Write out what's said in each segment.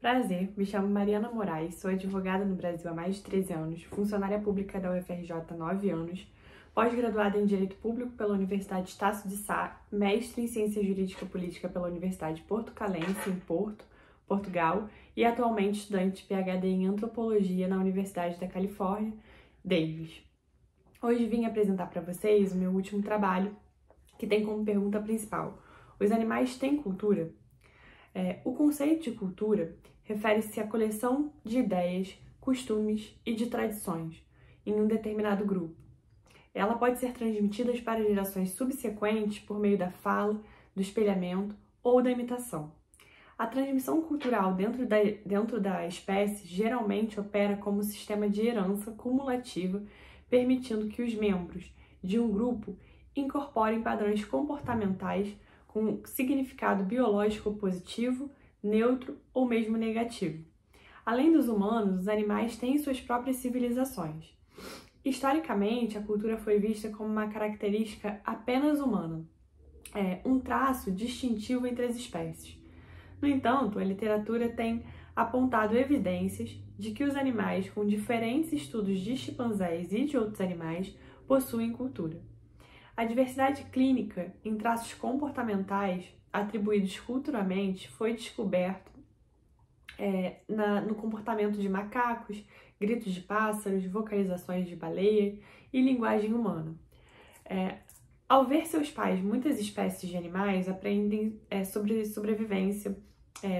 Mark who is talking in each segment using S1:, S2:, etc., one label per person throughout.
S1: Prazer, me chamo Mariana Moraes, sou advogada no Brasil há mais de 13 anos, funcionária pública da UFRJ há 9 anos, pós-graduada em Direito Público pela Universidade Estácio de Sá, mestre em Ciência Jurídica Política pela Universidade Portucalense, em Porto, Portugal, e atualmente estudante de PhD em Antropologia na Universidade da Califórnia, Davis. Hoje vim apresentar para vocês o meu último trabalho, que tem como pergunta principal: os animais têm cultura? O conceito de cultura refere-se à coleção de ideias, costumes e de tradições em um determinado grupo. Ela pode ser transmitida para gerações subsequentes por meio da fala, do espelhamento ou da imitação. A transmissão cultural dentro da espécie geralmente opera como sistema de herança cumulativa, permitindo que os membros de um grupo incorporem padrões comportamentais com significado biológico positivo, neutro ou mesmo negativo. Além dos humanos, os animais têm suas próprias civilizações. Historicamente, a cultura foi vista como uma característica apenas humana, um traço distintivo entre as espécies. No entanto, a literatura tem apontado evidências de que os animais com diferentes estudos de chimpanzés e de outros animais possuem cultura. A diversidade clínica em traços comportamentais atribuídos culturalmente foi descoberto no comportamento de macacos, gritos de pássaros, vocalizações de baleia e linguagem humana. Ao ver seus pais, muitas espécies de animais aprendem sobre sobrevivência,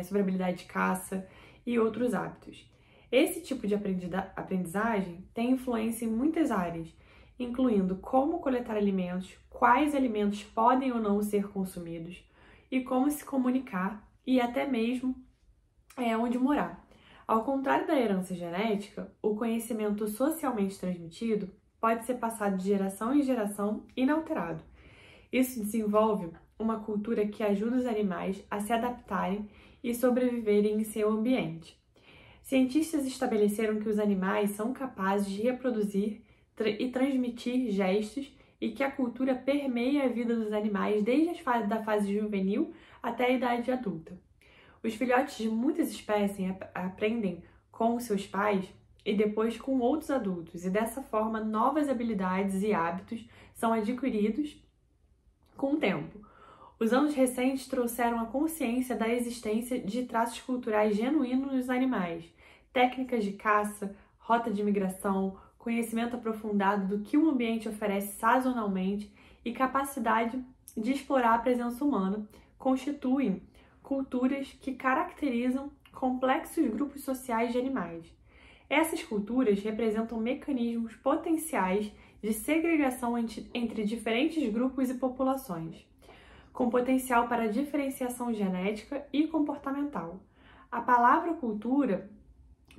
S1: sobre habilidade de caça e outros hábitos. Esse tipo de aprendizagem tem influência em muitas áreas, incluindo como coletar alimentos, quais alimentos podem ou não ser consumidos, e como se comunicar e até mesmo onde morar. Ao contrário da herança genética, o conhecimento socialmente transmitido pode ser passado de geração em geração inalterado. Isso desenvolve uma cultura que ajuda os animais a se adaptarem e sobreviverem em seu ambiente. Cientistas estabeleceram que os animais são capazes de reproduzir e transmitir gestos e que a cultura permeia a vida dos animais desde a fase juvenil até a idade adulta. Os filhotes de muitas espécies aprendem com seus pais e depois com outros adultos, e dessa forma novas habilidades e hábitos são adquiridos com o tempo. Os anos recentes trouxeram a consciência da existência de traços culturais genuínos nos animais, técnicas de caça, rota de migração, conhecimento aprofundado do que o ambiente oferece sazonalmente e capacidade de explorar a presença humana constituem culturas que caracterizam complexos grupos sociais de animais. Essas culturas representam mecanismos potenciais de segregação entre diferentes grupos e populações, com potencial para diferenciação genética e comportamental. A palavra cultura,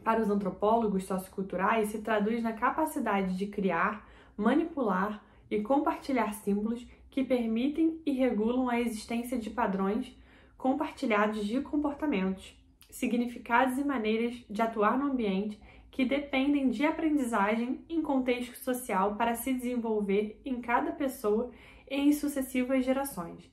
S1: para os antropólogos socioculturais, se traduz na capacidade de criar, manipular e compartilhar símbolos que permitem e regulam a existência de padrões compartilhados de comportamentos, significados e maneiras de atuar no ambiente que dependem de aprendizagem em contexto social para se desenvolver em cada pessoa e em sucessivas gerações.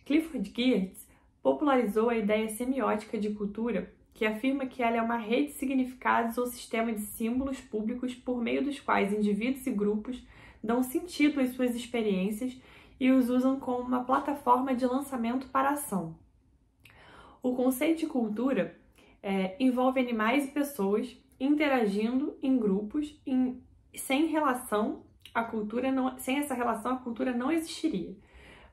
S1: Clifford Geertz popularizou a ideia semiótica de cultura, que afirma que ela é uma rede de significados ou sistema de símbolos públicos por meio dos quais indivíduos e grupos dão sentido às suas experiências e os usam como uma plataforma de lançamento para a ação. O conceito de cultura envolve animais e pessoas interagindo em grupos sem essa relação a cultura não existiria.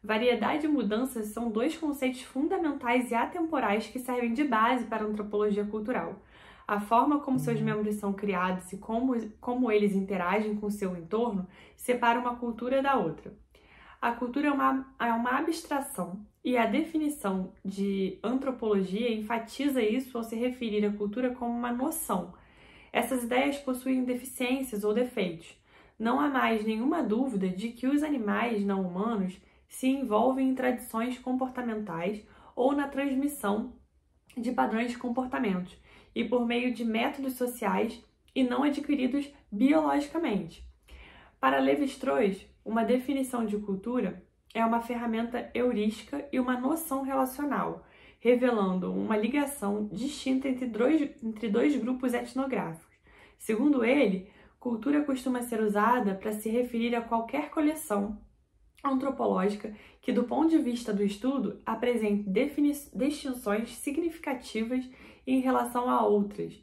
S1: Variedade e mudanças são dois conceitos fundamentais e atemporais que servem de base para a antropologia cultural. A forma como seus membros são criados e como eles interagem com seu entorno separa uma cultura da outra. A cultura é uma abstração e a definição de antropologia enfatiza isso ao se referir à cultura como uma noção. Essas ideias possuem deficiências ou defeitos. Não há mais nenhuma dúvida de que os animais não humanos se envolvem em tradições comportamentais ou na transmissão de padrões de comportamentos e por meio de métodos sociais e não adquiridos biologicamente. Para Lévi-Strauss, uma definição de cultura é uma ferramenta heurística e uma noção relacional, revelando uma ligação distinta entre dois grupos etnográficos. Segundo ele, cultura costuma ser usada para se referir a qualquer coleção antropológica que, do ponto de vista do estudo, apresente distinções significativas em relação a outras,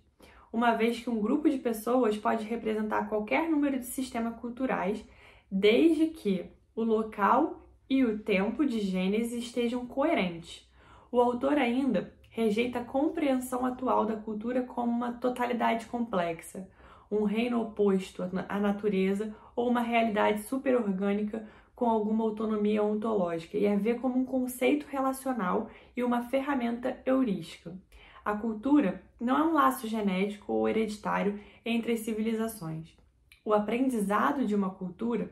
S1: uma vez que um grupo de pessoas pode representar qualquer número de sistemas culturais, desde que o local e o tempo de gênese estejam coerentes. O autor ainda rejeita a compreensão atual da cultura como uma totalidade complexa, um reino oposto à natureza ou uma realidade superorgânica com alguma autonomia ontológica, e a vê como um conceito relacional e uma ferramenta heurística. A cultura não é um laço genético ou hereditário entre as civilizações. O aprendizado de uma cultura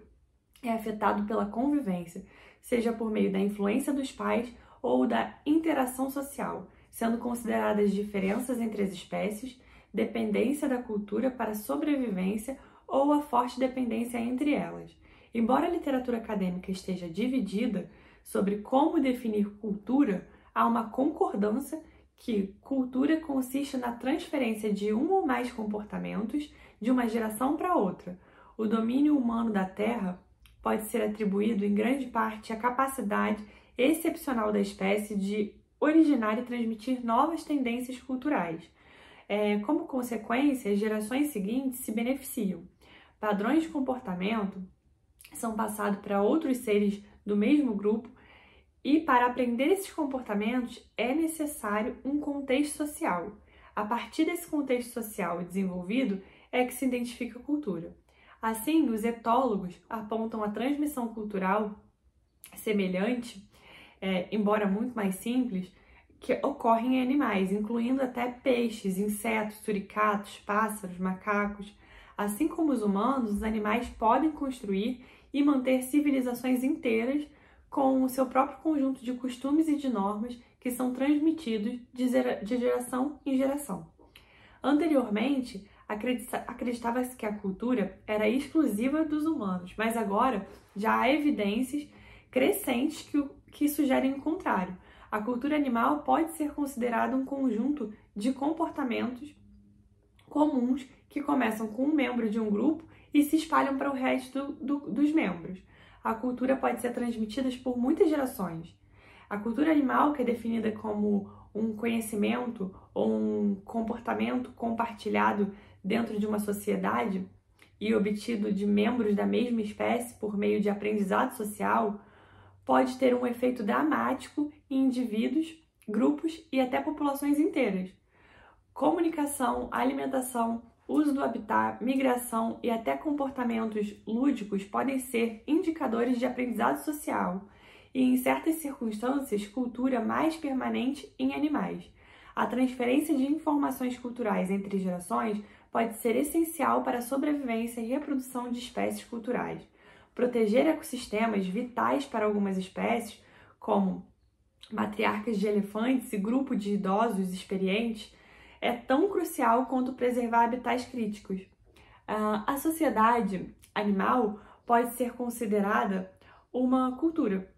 S1: é afetado pela convivência, seja por meio da influência dos pais ou da interação social, sendo consideradas diferenças entre as espécies, dependência da cultura para a sobrevivência ou a forte dependência entre elas. Embora a literatura acadêmica esteja dividida sobre como definir cultura, há uma concordância que cultura consiste na transferência de um ou mais comportamentos de uma geração para outra. O domínio humano da Terra pode ser atribuído em grande parte à capacidade excepcional da espécie de originar e transmitir novas tendências culturais. Como consequência, as gerações seguintes se beneficiam. Padrões de comportamento são passados para outros seres do mesmo grupo e, para aprender esses comportamentos, é necessário um contexto social. A partir desse contexto social desenvolvido é que se identifica a cultura. Assim, os etólogos apontam a transmissão cultural semelhante, embora muito mais simples, que ocorre em animais, incluindo até peixes, insetos, suricatos, pássaros, macacos. Assim como os humanos, os animais podem construir e manter civilizações inteiras com o seu próprio conjunto de costumes e de normas que são transmitidos de geração em geração. Anteriormente, acreditava-se que a cultura era exclusiva dos humanos, mas agora já há evidências crescentes que sugerem o contrário. A cultura animal pode ser considerada um conjunto de comportamentos comuns que começam com um membro de um grupo e se espalham para o resto dos membros. A cultura pode ser transmitida por muitas gerações. A cultura animal, que é definida como um conhecimento ou um comportamento compartilhado dentro de uma sociedade e obtido de membros da mesma espécie por meio de aprendizado social, pode ter um efeito dramático em indivíduos, grupos e até populações inteiras. Comunicação, alimentação, uso do habitat, migração e até comportamentos lúdicos podem ser indicadores de aprendizado social e, em certas circunstâncias, cultura mais permanente em animais. A transferência de informações culturais entre gerações pode ser essencial para a sobrevivência e reprodução de espécies culturais. Proteger ecossistemas vitais para algumas espécies, como matriarcas de elefantes e grupo de idosos experientes, é tão crucial quanto preservar habitats críticos. A sociedade animal pode ser considerada uma cultura.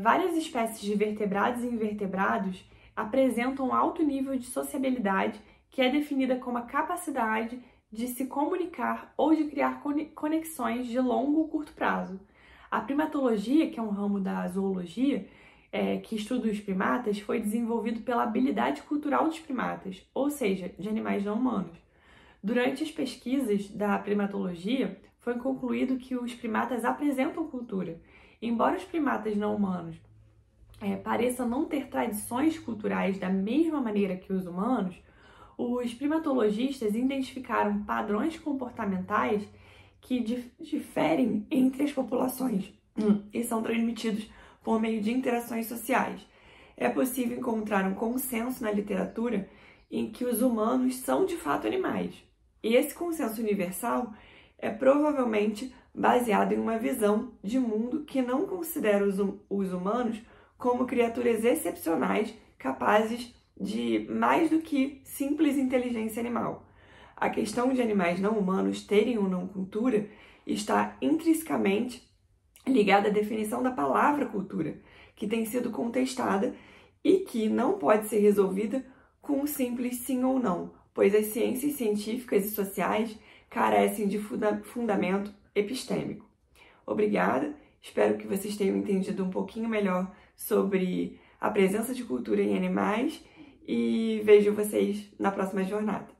S1: Várias espécies de vertebrados e invertebrados apresentam alto nível de sociabilidade, que é definida como a capacidade de se comunicar ou de criar conexões de longo ou curto prazo. A primatologia, que é um ramo da zoologia, que estuda os primatas, foi desenvolvido pela habilidade cultural dos primatas, ou seja, de animais não humanos. Durante as pesquisas da primatologia, foi concluído que os primatas apresentam cultura. Embora os primatas não humanos pareçam não ter tradições culturais da mesma maneira que os humanos, os primatologistas identificaram padrões comportamentais que diferem entre as populações e são transmitidos por meio de interações sociais. É possível encontrar um consenso na literatura em que os humanos são de fato animais. E esse consenso universal é provavelmente baseado em uma visão de mundo que não considera os humanos como criaturas excepcionais capazes de mais do que simples inteligência animal. A questão de animais não humanos terem ou não cultura está intrinsecamente ligada à definição da palavra cultura, que tem sido contestada e que não pode ser resolvida com um simples sim ou não, pois as ciências científicas e sociais carecem de fundamento epistêmico. Obrigada, espero que vocês tenham entendido um pouquinho melhor sobre a presença de cultura em animais e vejo vocês na próxima jornada.